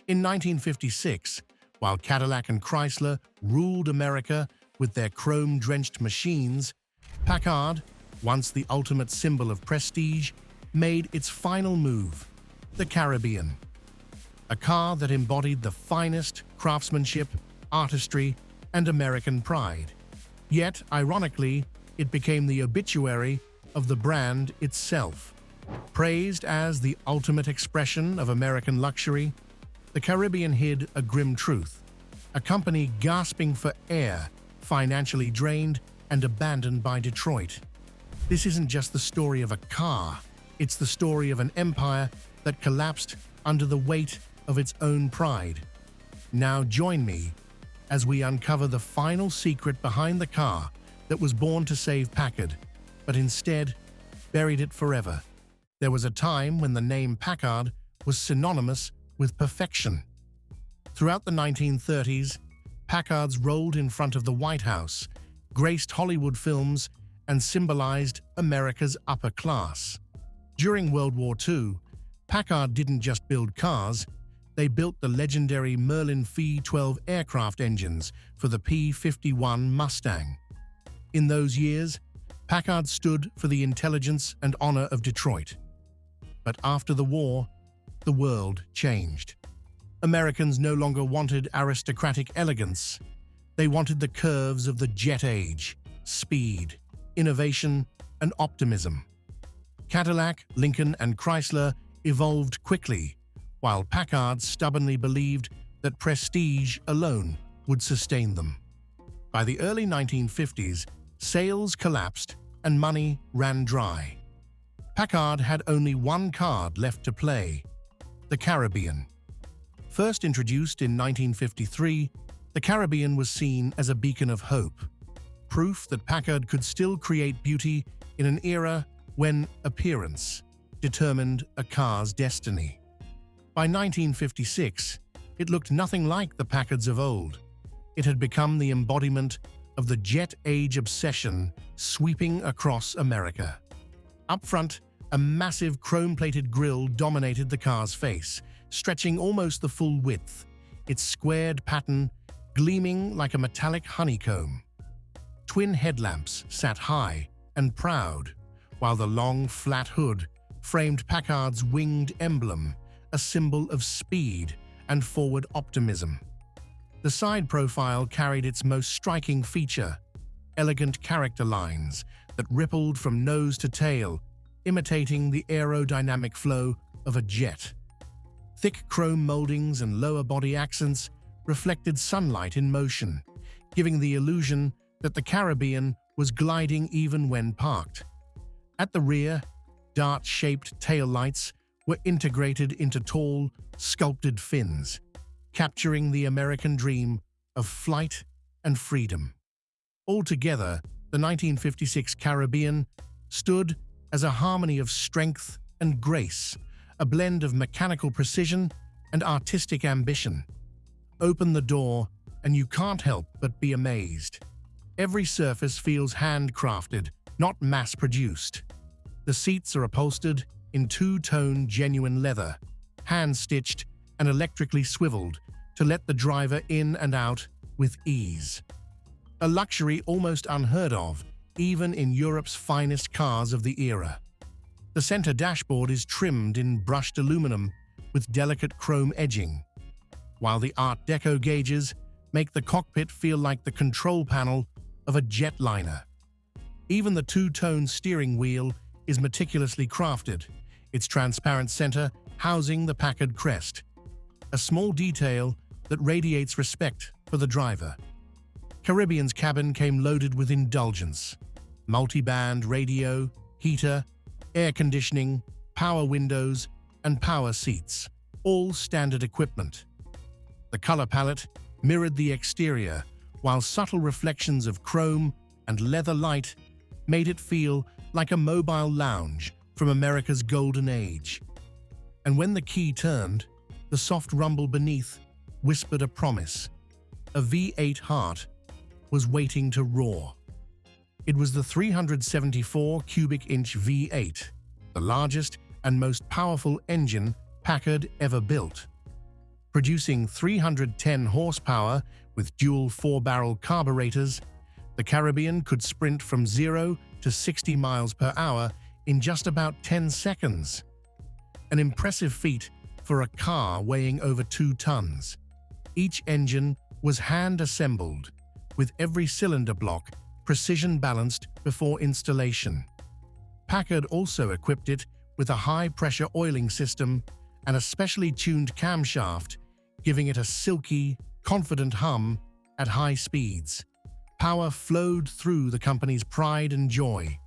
In 1956, while Cadillac and Chrysler ruled America with their chrome-drenched machines, Packard, once the ultimate symbol of prestige, made its final move, the Caribbean. A car that embodied the finest craftsmanship, artistry, and American pride. Yet, ironically, it became the obituary of the brand itself. Praised as the ultimate expression of American luxury, the Caribbean hid a grim truth. A company gasping for air, financially drained and abandoned by Detroit. This isn't just the story of a car, it's the story of an empire that collapsed under the weight of its own pride. Now join me as we uncover the final secret behind the car that was born to save Packard, but instead buried it forever. There was a time when the name Packard was synonymous with perfection. Throughout the 1930s, Packards rolled in front of the White House, graced Hollywood films, and symbolized America's upper class. During World War II, Packard didn't just build cars, they built the legendary Merlin V-12 aircraft engines for the P-51 Mustang. In those years, Packard stood for the intelligence and honor of Detroit. But after the war, the world changed. Americans no longer wanted aristocratic elegance. They wanted the curves of the jet age, speed, innovation, and optimism. Cadillac, Lincoln, and Chrysler evolved quickly, while Packard stubbornly believed that prestige alone would sustain them. By the early 1950s, sales collapsed and money ran dry. Packard had only one card left to play: the Caribbean. First introduced in 1953, the Caribbean was seen as a beacon of hope, proof that Packard could still create beauty in an era when appearance determined a car's destiny. By 1956, it looked nothing like the Packards of old. It had become the embodiment of the jet age obsession sweeping across America. Up front, a massive chrome-plated grille dominated the car's face, stretching almost the full width, its squared pattern gleaming like a metallic honeycomb. Twin headlamps sat high and proud, while the long, flat hood framed Packard's winged emblem, a symbol of speed and forward optimism. The side profile carried its most striking feature: elegant character lines that rippled from nose to tail, imitating the aerodynamic flow of a jet. Thick chrome moldings and lower body accents reflected sunlight in motion, giving the illusion that the Caribbean was gliding even when parked. At the rear, dart-shaped taillights were integrated into tall, sculpted fins, capturing the American dream of flight and freedom. Altogether, the 1956 Caribbean stood as a harmony of strength and grace, a blend of mechanical precision and artistic ambition. Open the door, and you can't help but be amazed. Every surface feels handcrafted, not mass-produced. The seats are upholstered in two-tone genuine leather, hand-stitched and electrically swiveled to let the driver in and out with ease. A luxury almost unheard of, even in Europe's finest cars of the era. The center dashboard is trimmed in brushed aluminum with delicate chrome edging, while the Art Deco gauges make the cockpit feel like the control panel of a jetliner. Even the two-tone steering wheel is meticulously crafted, its transparent center housing the Packard crest, a small detail that radiates respect for the driver. Caribbean's cabin came loaded with indulgence: multi-band radio, heater, air conditioning, power windows, and power seats, all standard equipment. The color palette mirrored the exterior, while subtle reflections of chrome and leather light made it feel like a mobile lounge from America's golden age. And when the key turned, the soft rumble beneath whispered a promise. A V8 heart was waiting to roar. It was the 374 cubic inch V8, the largest and most powerful engine Packard ever built. Producing 310 horsepower with dual 4-barrel carburetors, the Caribbean could sprint from 0 to 60 miles per hour in just about 10 seconds. An impressive feat for a car weighing over 2 tons. Each engine was hand-assembled, with every cylinder block precision-balanced before installation. Packard also equipped it with a high-pressure oiling system and a specially tuned camshaft, giving it a silky, confident hum at high speeds. Power flowed through the company's pride and joy.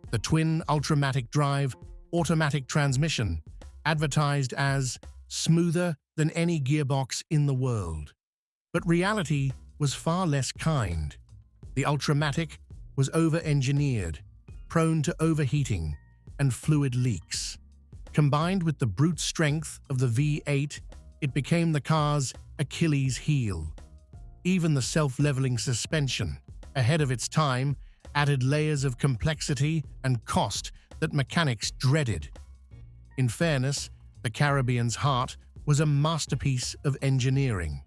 The twin Ultramatic drive automatic transmission, advertised as smoother than any gearbox in the world. But reality was far less kind. The Ultramatic was over-engineered, prone to overheating and fluid leaks. Combined with the brute strength of the V8, it became the car's Achilles heel. Even the self-leveling suspension, ahead of its time, added layers of complexity and cost that mechanics dreaded. In fairness, the Caribbean's heart was a masterpiece of engineering,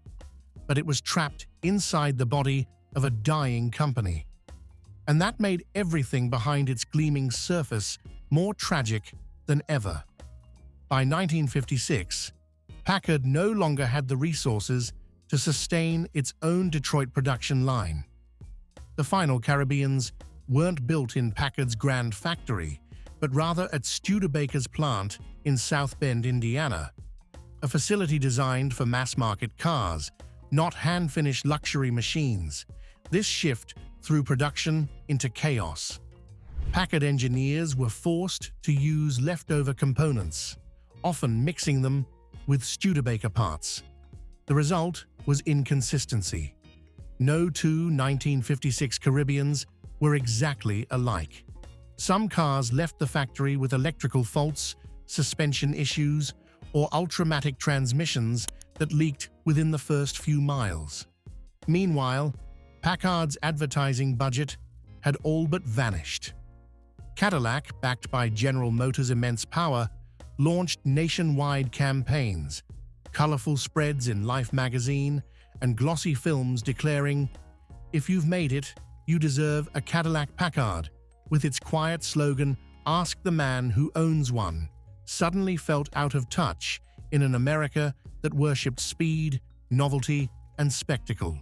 but it was trapped inside the body of a dying company. And that made everything behind its gleaming surface more tragic than ever. By 1956, Packard no longer had the resources to sustain its own Detroit production line. The final Caribbeans weren't built in Packard's grand factory, but rather at Studebaker's plant in South Bend, Indiana, a facility designed for mass-market cars, not hand-finished luxury machines. This shift threw production into chaos. Packard engineers were forced to use leftover components, often mixing them with Studebaker parts. The result was inconsistency. No two 1956 Caribbeans were exactly alike. Some cars left the factory with electrical faults, suspension issues, or Ultramatic transmissions that leaked within the first few miles. Meanwhile, Packard's advertising budget had all but vanished. Cadillac, backed by General Motors' immense power, launched nationwide campaigns, colorful spreads in Life magazine, and glossy films declaring, "If you've made it, you deserve a Cadillac Packard," with its quiet slogan, "Ask the man who owns one," suddenly felt out of touch in an America that worshipped speed, novelty, and spectacle.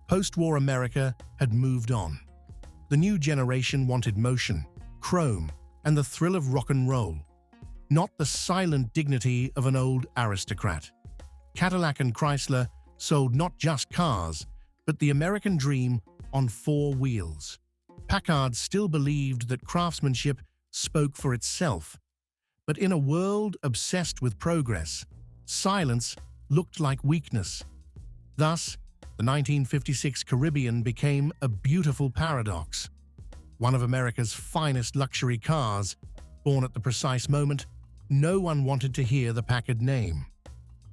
Post-war America had moved on. The new generation wanted motion, chrome, and the thrill of rock and roll, not the silent dignity of an old aristocrat. Cadillac and Chrysler sold not just cars, but the American dream on 4 wheels. Packard still believed that craftsmanship spoke for itself, but in a world obsessed with progress, silence looked like weakness. Thus, the 1956 Caribbean became a beautiful paradox. One of America's finest luxury cars, born at the precise moment no one wanted to hear the Packard name.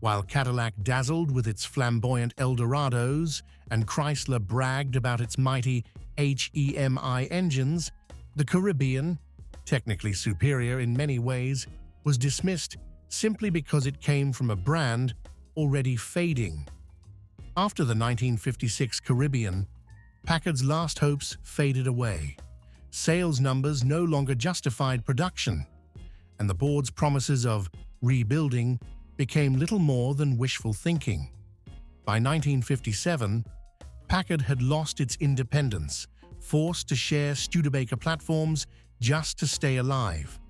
While Cadillac dazzled with its flamboyant Eldorados and Chrysler bragged about its mighty HEMI engines, the Caribbean, technically superior in many ways, was dismissed simply because it came from a brand already fading. After the 1956 Caribbean, Packard's last hopes faded away. Sales numbers no longer justified production, and the board's promises of rebuilding became little more than wishful thinking. By 1957, Packard had lost its independence, forced to share Studebaker platforms just to stay alive.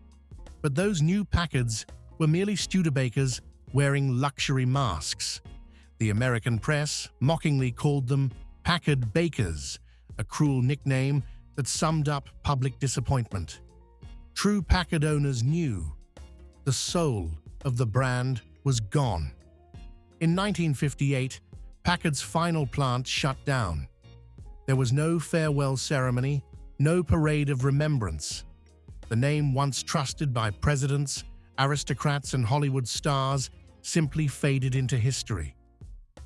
But those new Packards were merely Studebakers wearing luxury masks. The American press mockingly called them Packard Bakers, a cruel nickname that summed up public disappointment. True Packard owners knew the soul of the brand was gone. In 1958, Packard's final plant shut down. There was no farewell ceremony, no parade of remembrance. The name once trusted by presidents, aristocrats, and Hollywood stars simply faded into history.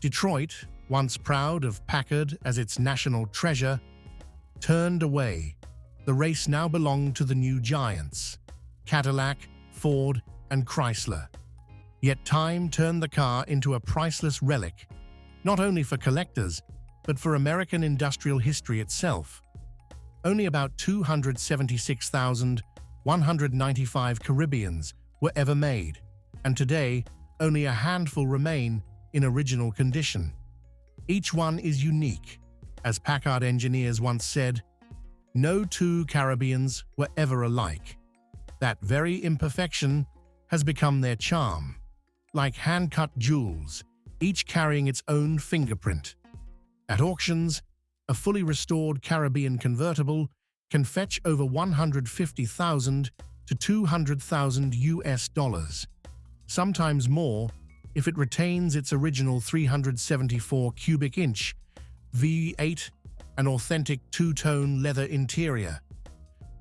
Detroit, once proud of Packard as its national treasure, turned away. The race now belonged to the new giants, Cadillac, Ford, and Chrysler. Yet time turned the car into a priceless relic, not only for collectors, but for American industrial history itself. Only about 276,195 Caribbeans were ever made, and today only a handful remain in original condition. Each one is unique. As Packard engineers once said, "No two Caribbeans were ever alike." That very imperfection has become their charm. Like hand-cut jewels, each carrying its own fingerprint. At auctions, a fully restored Caribbean convertible can fetch over $150,000 to $200,000 US, sometimes more if it retains its original 374 cubic inch V8 and authentic two-tone leather interior.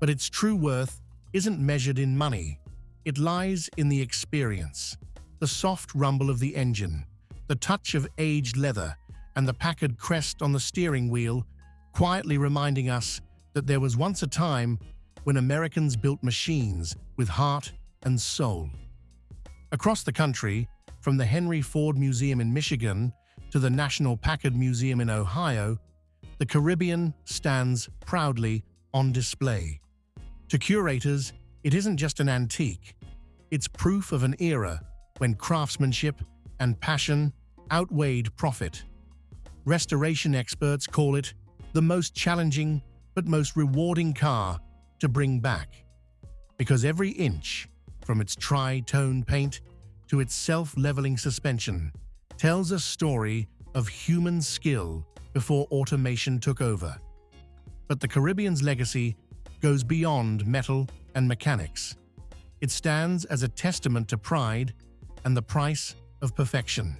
But its true worth isn't measured in money. It lies in the experience. The soft rumble of the engine, the touch of aged leather, and the Packard crest on the steering wheel, quietly reminding us that there was once a time when Americans built machines with heart and soul. Across the country, from the Henry Ford Museum in Michigan to the National Packard Museum in Ohio, the Caribbean stands proudly on display. To curators, it isn't just an antique. It's proof of an era when craftsmanship and passion outweighed profit. Restoration experts call it the most challenging but most rewarding car to bring back. Because every inch, from its tri-tone paint to its self-leveling suspension, tells a story of human skill before automation took over. But the Caribbean's legacy goes beyond metal and mechanics. It stands as a testament to pride and the price of perfection.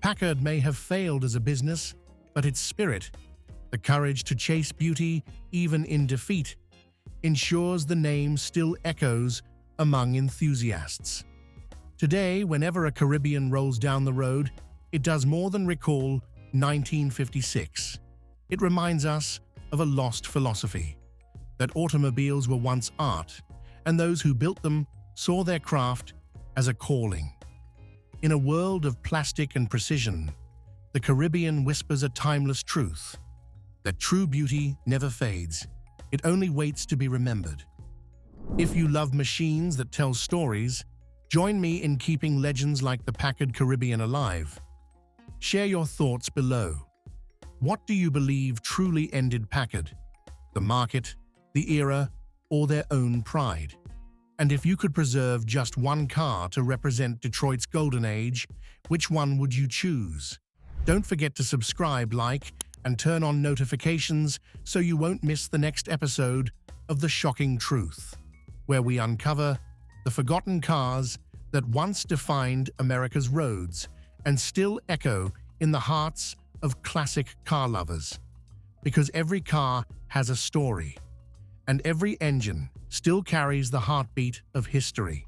Packard may have failed as a business, but its spirit, the courage to chase beauty even in defeat, ensures the name still echoes among enthusiasts. Today, whenever a Caribbean rolls down the road, it does more than recall 1956. It reminds us of a lost philosophy, that automobiles were once art, and those who built them saw their craft as a calling. In a world of plastic and precision, the Caribbean whispers a timeless truth, that true beauty never fades, it only waits to be remembered. If you love machines that tell stories, join me in keeping legends like the Packard Caribbean alive. Share your thoughts below. What do you believe truly ended Packard? The market, the era, or their own pride? And if you could preserve just one car to represent Detroit's golden age, which one would you choose? Don't forget to subscribe, like, and turn on notifications so you won't miss the next episode of The Shocking Truth, where we uncover the forgotten cars that once defined America's roads and still echo in the hearts of classic car lovers. Because every car has a story, and every engine still carries the heartbeat of history.